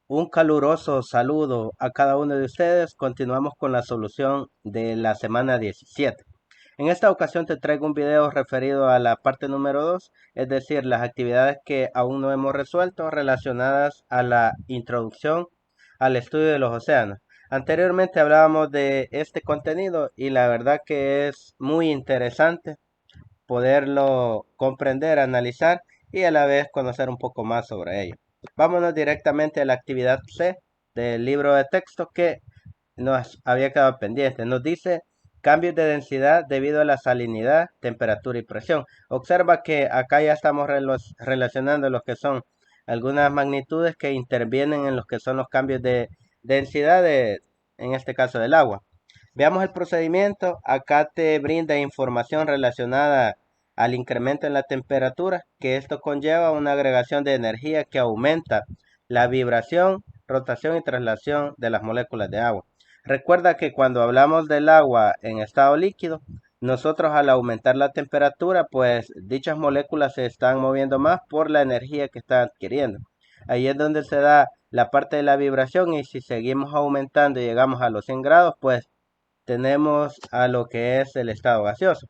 Un caluroso saludo a cada uno de ustedes. Continuamos con la solución de la semana 17. En esta ocasión te traigo un video referido a la parte número 2, es decir, las actividades que aún no hemos resuelto relacionadas a la introducción al estudio de los océanos. Anteriormente hablábamos de este contenido y la verdad que es muy interesante poderlo comprender, analizar y a la vez conocer un poco más sobre ello. Vámonos directamente a la actividad C del libro de texto que nos había quedado pendiente. Nos dice cambios de densidad debido a la salinidad, temperatura y presión. Observa que acá ya estamos relacionando lo que son algunas magnitudes que intervienen en los que son los cambios de densidad en este caso del agua. Veamos el procedimiento. Acá te brinda información relacionada al incremento en la temperatura, que esto conlleva una agregación de energía que aumenta la vibración, rotación y traslación de las moléculas de agua. Recuerda que cuando hablamos del agua en estado líquido, nosotros al aumentar la temperatura, pues dichas moléculas se están moviendo más por la energía que están adquiriendo. Ahí es donde se da la parte de la vibración y si seguimos aumentando y llegamos a los 100 grados, pues tenemos a lo que es el estado gaseoso.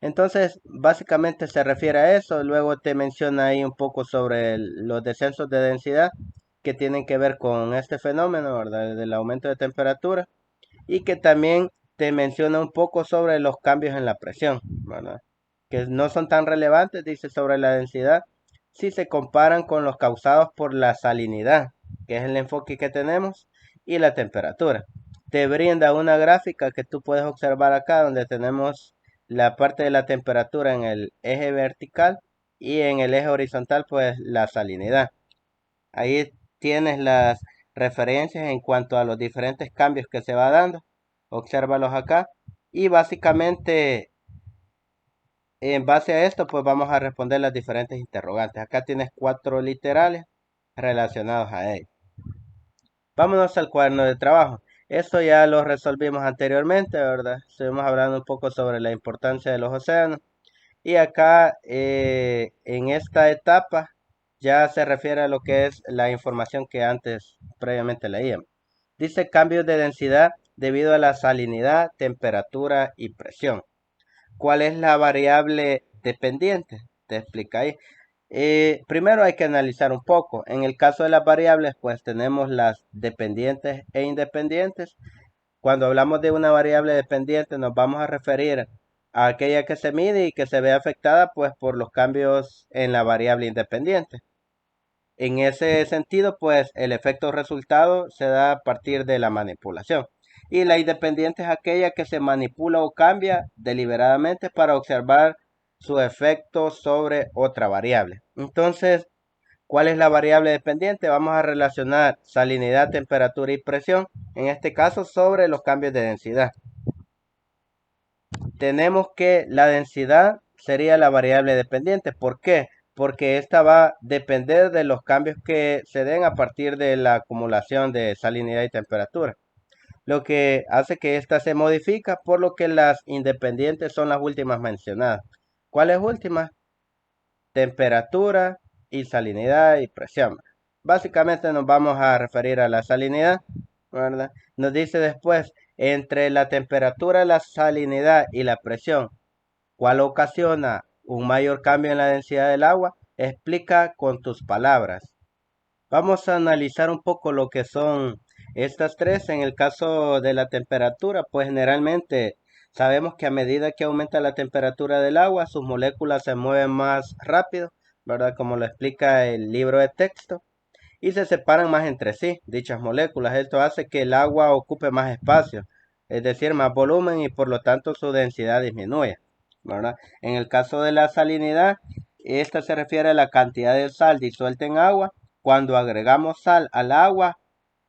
Entonces, básicamente se refiere a eso. Luego te menciona ahí un poco sobre los descensos de densidad que tienen que ver con este fenómeno, ¿verdad? Del aumento de temperatura. Y que también te menciona un poco sobre los cambios en la presión, ¿verdad? Que no son tan relevantes, dice, sobre la densidad, si se comparan con los causados por la salinidad, que es el enfoque que tenemos, y la temperatura. Te brinda una gráfica que tú puedes observar acá, donde tenemos la parte de la temperatura en el eje vertical y en el eje horizontal, pues la salinidad. Ahí tienes las referencias en cuanto a los diferentes cambios que se va dando. Obsérvalos acá. Y básicamente, en base a esto, pues vamos a responder las diferentes interrogantes. Acá tienes 4 literales relacionados a ello. Vámonos al cuaderno de trabajo. Esto ya lo resolvimos anteriormente, ¿verdad? Estuvimos hablando un poco sobre la importancia de los océanos. Y acá, en esta etapa, ya se refiere a lo que es la información que antes previamente leíamos. Dice cambios de densidad debido a la salinidad, temperatura y presión. ¿Cuál es la variable dependiente? Te explica ahí. Primero hay que analizar un poco. En el caso de las variables, pues tenemos las dependientes e independientes. Cuando hablamos de una variable dependiente, nos vamos a referir a aquella que se mide y que se ve afectada pues por los cambios en la variable independiente. En ese sentido, pues el efecto resultado se da a partir de la manipulación. Y la independiente es aquella que se manipula o cambia deliberadamente para observar su efecto sobre otra variable. Entonces, ¿cuál es la variable dependiente? Vamos a relacionar salinidad, temperatura y presión, en este caso sobre los cambios de densidad. Tenemos que la densidad sería la variable dependiente. ¿Por qué? Porque esta va a depender de los cambios que se den a partir de la acumulación de salinidad y temperatura, lo que hace que esta se modifica, por lo que las independientes son las últimas mencionadas. ¿Cuáles últimas? Temperatura y salinidad y presión. Básicamente nos vamos a referir a la salinidad, ¿verdad? Nos dice después, entre la temperatura, la salinidad y la presión, ¿cuál ocasiona un mayor cambio en la densidad del agua? Explica con tus palabras. Vamos a analizar un poco lo que son estas tres. En el caso de la temperatura, pues generalmente sabemos que a medida que aumenta la temperatura del agua, sus moléculas se mueven más rápido, ¿verdad? Como lo explica el libro de texto, y se separan más entre sí dichas moléculas. Esto hace que el agua ocupe más espacio, es decir, más volumen y por lo tanto su densidad disminuye, ¿verdad? En el caso de la salinidad, esta se refiere a la cantidad de sal disuelta en agua. Cuando agregamos sal al agua,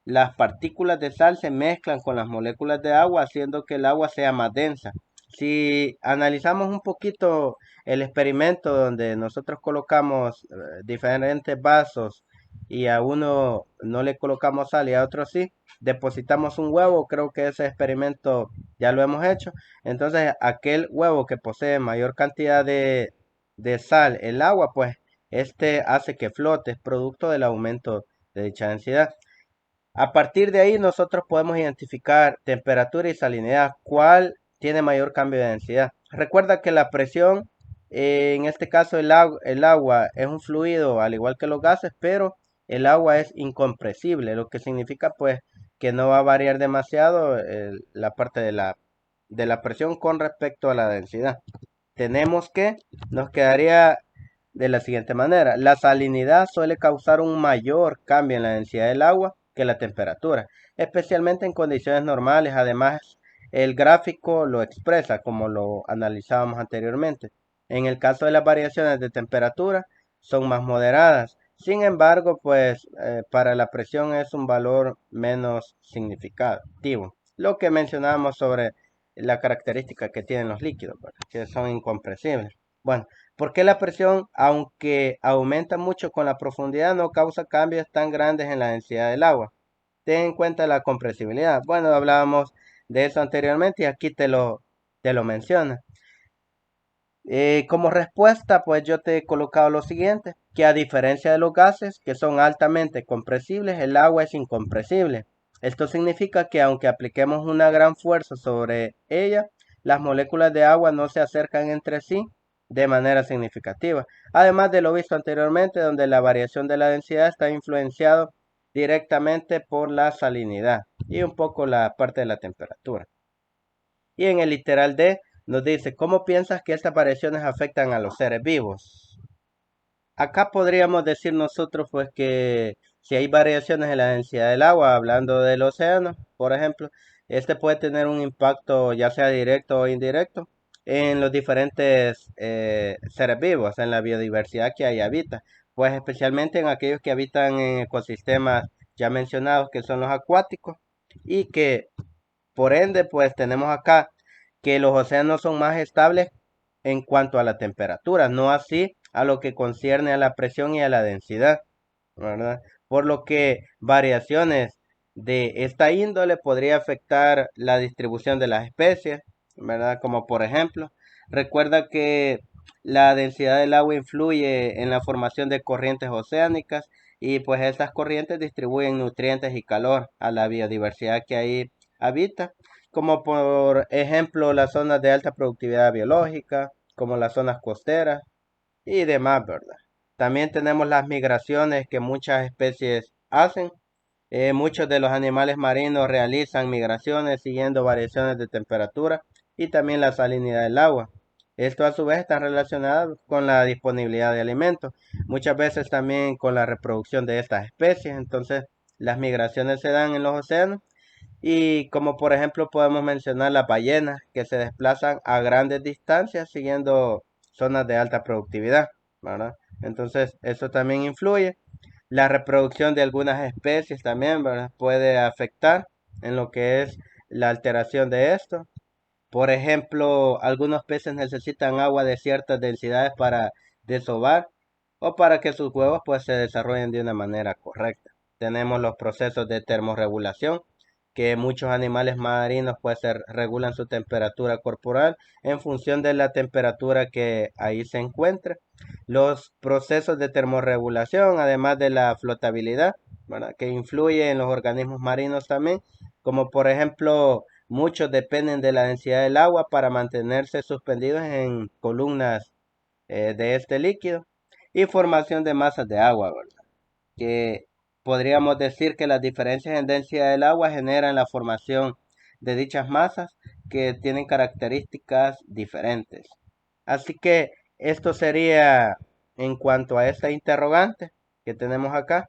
las partículas de sal se mezclan con las moléculas de agua, haciendo que el agua sea más densa. Si analizamos un poquito el experimento donde nosotros colocamos diferentes vasos y a uno no le colocamos sal y a otro sí, depositamos un huevo, creo que ese experimento ya lo hemos hecho. Entonces, aquel huevo que posee mayor cantidad de sal, el agua, pues este hace que flote, es producto del aumento de dicha densidad. A partir de ahí nosotros podemos identificar temperatura y salinidad, cuál tiene mayor cambio de densidad. Recuerda que la presión, en este caso el agua es un fluido al igual que los gases, pero el agua es incompresible, lo que significa pues que no va a variar demasiado la parte de la presión con respecto a la densidad. Tenemos que, nos quedaría de la siguiente manera. La salinidad suele causar un mayor cambio en la densidad del agua que la temperatura, especialmente en condiciones normales. Además, el gráfico lo expresa como lo analizábamos anteriormente. En el caso de las variaciones de temperatura, son más moderadas. Sin embargo, pues para la presión es un valor menos significativo. Lo que mencionábamos sobre la característica que tienen los líquidos, ¿verdad? Que son incompresibles. Bueno, ¿por qué la presión, aunque aumenta mucho con la profundidad, no causa cambios tan grandes en la densidad del agua? Ten en cuenta la compresibilidad. Bueno, hablábamos de eso anteriormente y aquí te lo menciona. Como respuesta, pues yo te he colocado lo siguiente, que a diferencia de los gases que son altamente compresibles, el agua es incompresible. Esto significa que aunque apliquemos una gran fuerza sobre ella, las moléculas de agua no se acercan entre sí de manera significativa. Además de lo visto anteriormente, donde la variación de la densidad está influenciado directamente por la salinidad y un poco la parte de la temperatura. Y en el literal D nos dice, ¿cómo piensas que estas variaciones afectan a los seres vivos? Acá podríamos decir nosotros pues que si hay variaciones en la densidad del agua, hablando del océano, por ejemplo, este puede tener un impacto ya sea directo o indirecto en los diferentes seres vivos, en la biodiversidad que ahí habita, pues especialmente en aquellos que habitan en ecosistemas ya mencionados que son los acuáticos y que por ende pues tenemos acá que los océanos son más estables en cuanto a la temperatura, no así a lo que concierne a la presión y a la densidad, ¿verdad? Por lo que variaciones de esta índole podría afectar la distribución de las especies, ¿verdad? Como por ejemplo, recuerda que la densidad del agua influye en la formación de corrientes oceánicas y pues estas corrientes distribuyen nutrientes y calor a la biodiversidad que ahí habita, como por ejemplo las zonas de alta productividad biológica, como las zonas costeras y demás, ¿verdad? También tenemos las migraciones que muchas especies hacen. Muchos de los animales marinos realizan migraciones siguiendo variaciones de temperatura y también la salinidad del agua. Esto a su vez está relacionado con la disponibilidad de alimentos, muchas veces también con la reproducción de estas especies. Entonces, las migraciones se dan en los océanos y como por ejemplo podemos mencionar las ballenas que se desplazan a grandes distancias siguiendo zonas de alta productividad, ¿verdad? Entonces eso también influye. La reproducción de algunas especies también, ¿verdad? Puede afectar en lo que es la alteración de esto. Por ejemplo, algunos peces necesitan agua de ciertas densidades para desovar o para que sus huevos pues se desarrollen de una manera correcta. Tenemos los procesos de termorregulación, que muchos animales marinos pues regulan su temperatura corporal en función de la temperatura que ahí se encuentre. Los procesos de termorregulación, además de la flotabilidad, ¿verdad? Que influye en los organismos marinos también, como por ejemplo muchos dependen de la densidad del agua para mantenerse suspendidos en columnas de este líquido y formación de masas de agua, ¿verdad? Que podríamos decir que las diferencias en densidad del agua generan la formación de dichas masas que tienen características diferentes. Así que esto sería en cuanto a esta interrogante que tenemos acá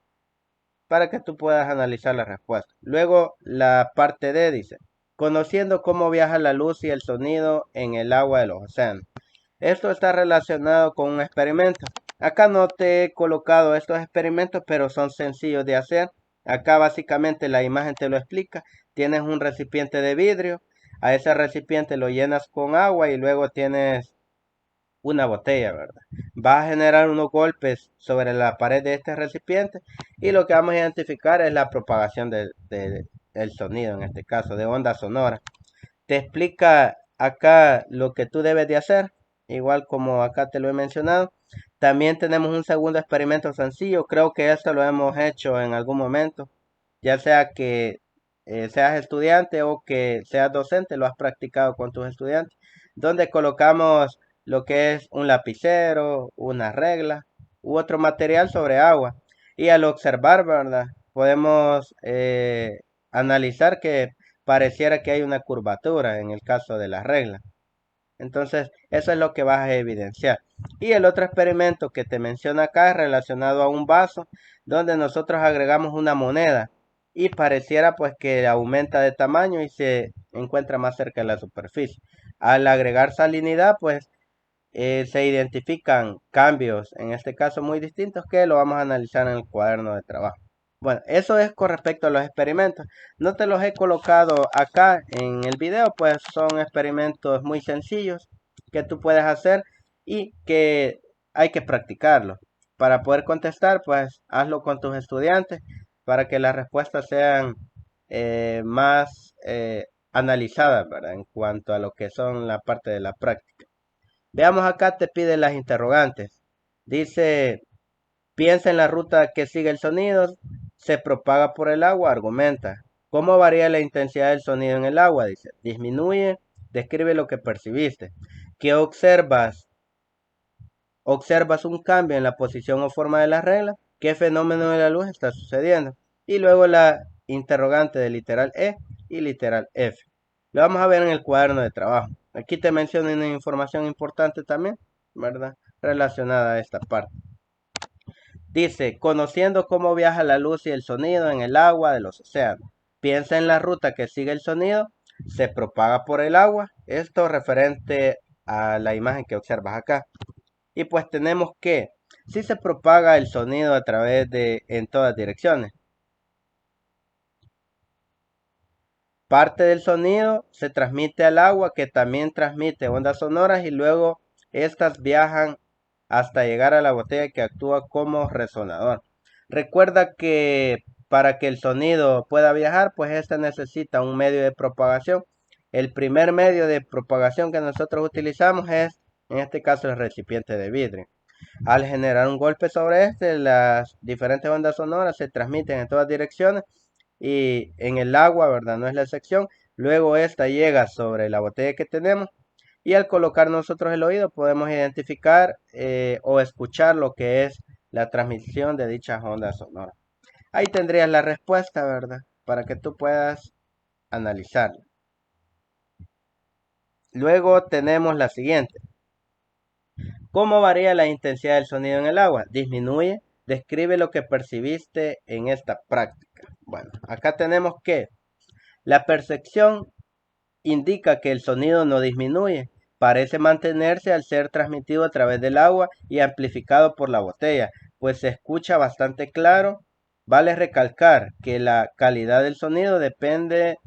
para que tú puedas analizar la respuesta. Luego la parte D dice, conociendo cómo viaja la luz y el sonido en el agua de los océanos. Esto está relacionado con un experimento. Acá no te he colocado estos experimentos, pero son sencillos de hacer. Acá básicamente la imagen te lo explica. Tienes un recipiente de vidrio. A ese recipiente lo llenas con agua y luego tienes una botella, ¿verdad? Va a generar unos golpes sobre la pared de este recipiente y lo que vamos a identificar es la propagación del sonido, en este caso, de onda sonora. Te explica acá lo que tú debes de hacer, igual como acá te lo he mencionado. También tenemos un segundo experimento sencillo, creo que esto lo hemos hecho en algún momento, ya sea que seas estudiante o que seas docente, lo has practicado con tus estudiantes, donde colocamos lo que es un lapicero, una regla u otro material sobre agua. Y al observar, ¿verdad? Podemos analizar que pareciera que hay una curvatura en el caso de la regla. Entonces, eso es lo que vas a evidenciar. Y el otro experimento que te menciono acá es relacionado a un vaso donde nosotros agregamos una moneda y pareciera pues que aumenta de tamaño y se encuentra más cerca de la superficie. Al agregar salinidad, pues se identifican cambios, en este caso muy distintos, que lo vamos a analizar en el cuaderno de trabajo. Bueno, eso es con respecto a los experimentos. No te los he colocado acá en el video, pues son experimentos muy sencillos que tú puedes hacer y que hay que practicarlos. Para poder contestar, pues hazlo con tus estudiantes para que las respuestas sean más analizadas, ¿verdad? En cuanto a lo que son la parte de la práctica. Veamos acá, te pide las interrogantes. Dice, piensa en la ruta que sigue el sonido, se propaga por el agua, argumenta. ¿Cómo varía la intensidad del sonido en el agua? Dice, disminuye, describe lo que percibiste. ¿Qué observas? ¿Observas un cambio en la posición o forma de la regla? ¿Qué fenómeno de la luz está sucediendo? Y luego la interrogante de literal E y literal F. Lo vamos a ver en el cuaderno de trabajo. Aquí te menciono una información importante también, ¿verdad? Relacionada a esta parte. Dice, conociendo cómo viaja la luz y el sonido en el agua de los océanos. Piensa en la ruta que sigue el sonido, se propaga por el agua. Esto referente a la imagen que observas acá. Y pues tenemos que, si se propaga el sonido a través de, en todas direcciones. Parte del sonido se transmite al agua que también transmite ondas sonoras y luego estas viajan hasta llegar a la botella que actúa como resonador. Recuerda que para que el sonido pueda viajar, pues este necesita un medio de propagación. El primer medio de propagación que nosotros utilizamos es, en este caso, el recipiente de vidrio. Al generar un golpe sobre este, las diferentes ondas sonoras se transmiten en todas direcciones y en el agua, ¿verdad? No es la excepción. Luego esta llega sobre la botella que tenemos y al colocar nosotros el oído podemos identificar o escuchar lo que es la transmisión de dichas ondas sonoras. Ahí tendrías la respuesta, ¿verdad? Para que tú puedas analizarla. Luego tenemos la siguiente. ¿Cómo varía la intensidad del sonido en el agua? Disminuye. Describe lo que percibiste en esta práctica. Bueno, acá tenemos que la percepción indica que el sonido no disminuye, parece mantenerse al ser transmitido a través del agua y amplificado por la botella, pues se escucha bastante claro. Vale recalcar que la calidad del sonido depende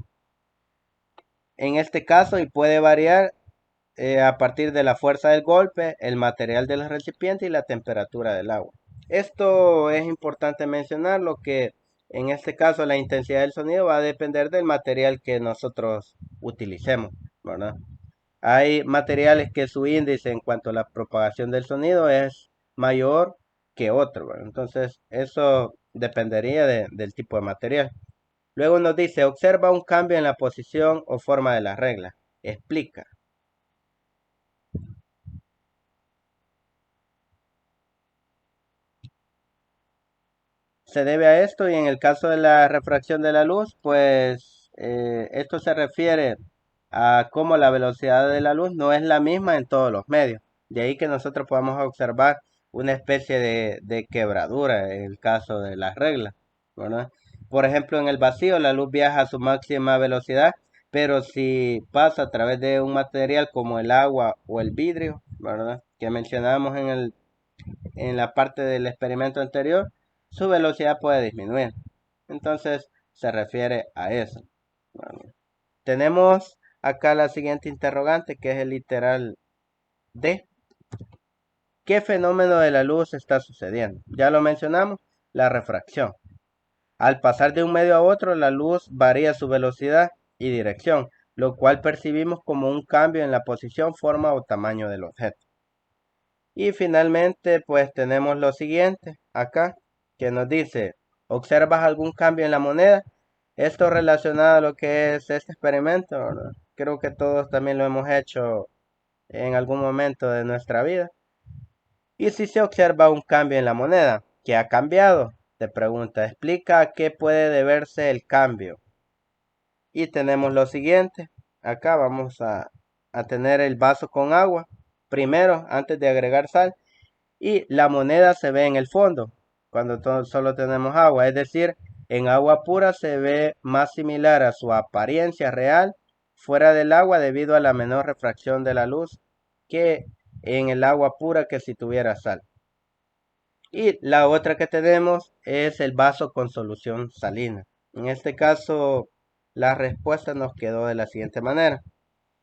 en este caso y puede variar a partir de la fuerza del golpe, el material del recipiente y la temperatura del agua. Esto es importante mencionarlo que en este caso la intensidad del sonido va a depender del material que nosotros utilicemos, ¿verdad? Hay materiales que su índice en cuanto a la propagación del sonido es mayor que otro, ¿verdad? Entonces eso dependería del tipo de material. Luego nos dice, observa un cambio en la posición o forma de la regla. Explica. Se debe a esto y en el caso de la refracción de la luz, pues esto se refiere a cómo la velocidad de la luz no es la misma en todos los medios. De ahí que nosotros podamos observar una especie de quebradura en el caso de las reglas, ¿verdad? Por ejemplo, en el vacío la luz viaja a su máxima velocidad, pero si pasa a través de un material como el agua o el vidrio, ¿verdad? Que mencionábamos en la parte del experimento anterior, su velocidad puede disminuir. Entonces se refiere a eso. Bueno, tenemos acá la siguiente interrogante que es el literal D. ¿Qué fenómeno de la luz está sucediendo? Ya lo mencionamos, la refracción. Al pasar de un medio a otro, la luz varía su velocidad y dirección, lo cual percibimos como un cambio en la posición, forma o tamaño del objeto. Y finalmente, pues tenemos lo siguiente acá, que nos dice, ¿Observas algún cambio en la moneda? Esto relacionado a lo que es este experimento, ¿verdad? Creo que todos también lo hemos hecho en algún momento de nuestra vida. Y si se observa un cambio en la moneda, ¿qué ha cambiado? Te pregunta, explica a qué puede deberse el cambio. Y tenemos lo siguiente. Acá vamos a tener el vaso con agua. Primero, antes de agregar sal. Y la moneda se ve en el fondo, cuando solo tenemos agua. Es decir, en agua pura se ve más similar a su apariencia real fuera del agua debido a la menor refracción de la luz que en el agua pura que si tuviera sal. Y la otra que tenemos es el vaso con solución salina. En este caso, la respuesta nos quedó de la siguiente manera.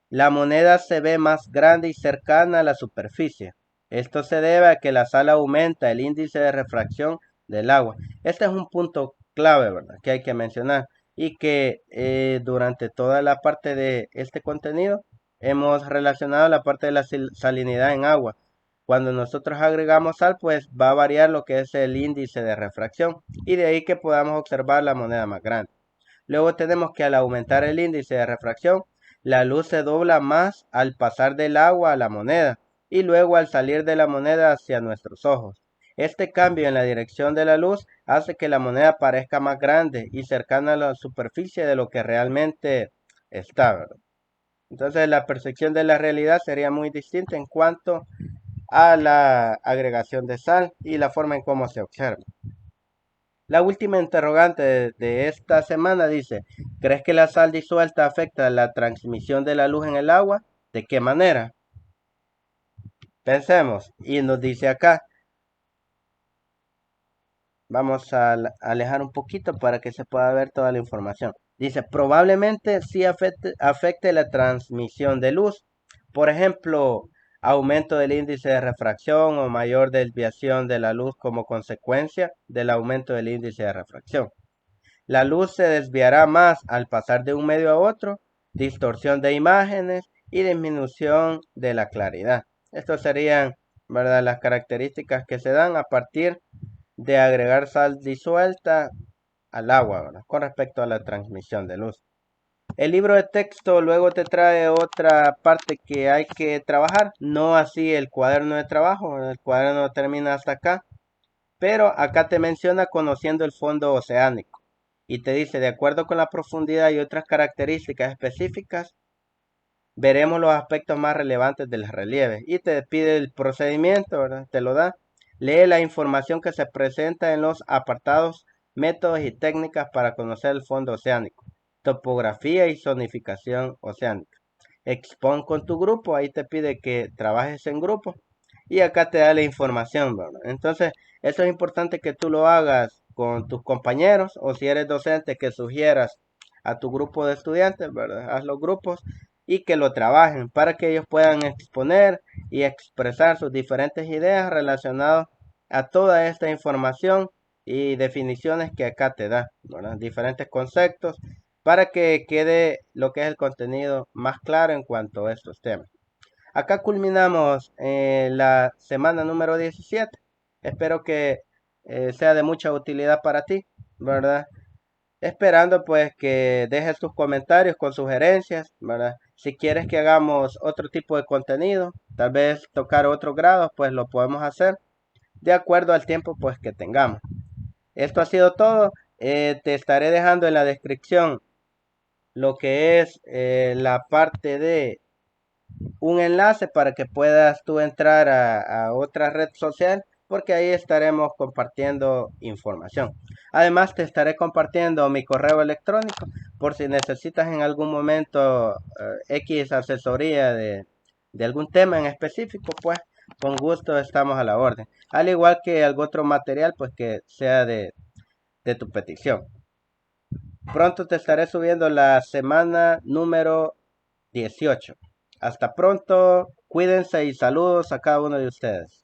La moneda se ve más grande y cercana a la superficie. Esto se debe a que la sal aumenta el índice de refracción del agua. Este es un punto clave, ¿verdad? Que hay que mencionar y que durante toda la parte de este contenido hemos relacionado la parte de la salinidad en agua. Cuando nosotros agregamos sal, pues va a variar lo que es el índice de refracción y de ahí que podamos observar la moneda más grande. Luego tenemos que al aumentar el índice de refracción, la luz se dobla más al pasar del agua a la moneda y luego al salir de la moneda hacia nuestros ojos. Este cambio en la dirección de la luz hace que la moneda parezca más grande y cercana a la superficie de lo que realmente está, ¿verdad? Entonces la percepción de la realidad sería muy distinta en cuanto a la agregación de sal y la forma en cómo se observa. La última interrogante de esta semana dice, ¿crees que la sal disuelta afecta la transmisión de la luz en el agua? ¿De qué manera? Pensemos, y nos dice acá, vamos a alejar un poquito para que se pueda ver toda la información. Dice, probablemente sí afecte la transmisión de luz. Por ejemplo, aumento del índice de refracción o mayor desviación de la luz como consecuencia del aumento del índice de refracción. La luz se desviará más al pasar de un medio a otro, distorsión de imágenes y disminución de la claridad. Estas serían, ¿verdad?, las características que se dan a partir de agregar sal disuelta al agua, ¿verdad?, con respecto a la transmisión de luz. El libro de texto luego te trae otra parte que hay que trabajar, no así el cuaderno de trabajo, el cuaderno termina hasta acá, pero acá te menciona conociendo el fondo oceánico y te dice, de acuerdo con la profundidad y otras características específicas, veremos los aspectos más relevantes del relieve y te pide el procedimiento, ¿verdad? Te lo da. Lee la información que se presenta en los apartados, métodos y técnicas para conocer el fondo oceánico, topografía y zonificación oceánica. Expon con tu grupo, ahí te pide que trabajes en grupo y acá te da la información, ¿verdad? Entonces, eso es importante que tú lo hagas con tus compañeros o si eres docente que sugieras a tu grupo de estudiantes, ¿verdad? Haz los grupos y que lo trabajen para que ellos puedan exponer y expresar sus diferentes ideas relacionadas a toda esta información y definiciones que acá te da, ¿verdad? Diferentes conceptos para que quede lo que es el contenido más claro en cuanto a estos temas. Acá culminamos la semana número 17. Espero que sea de mucha utilidad para ti, ¿verdad? Esperando pues que dejes tus comentarios con sugerencias, ¿verdad? Si quieres que hagamos otro tipo de contenido, tal vez tocar otros grados, pues lo podemos hacer de acuerdo al tiempo pues que tengamos. Esto ha sido todo. Te estaré dejando en la descripción lo que es la parte de un enlace para que puedas tú entrar a otra red social porque ahí estaremos compartiendo información. Además te estaré compartiendo mi correo electrónico por si necesitas en algún momento X asesoría de algún tema en específico, pues con gusto estamos a la orden. Al igual que algún otro material pues que sea de tu petición. Pronto te estaré subiendo la semana número 18. Hasta pronto, cuídense y saludos a cada uno de ustedes.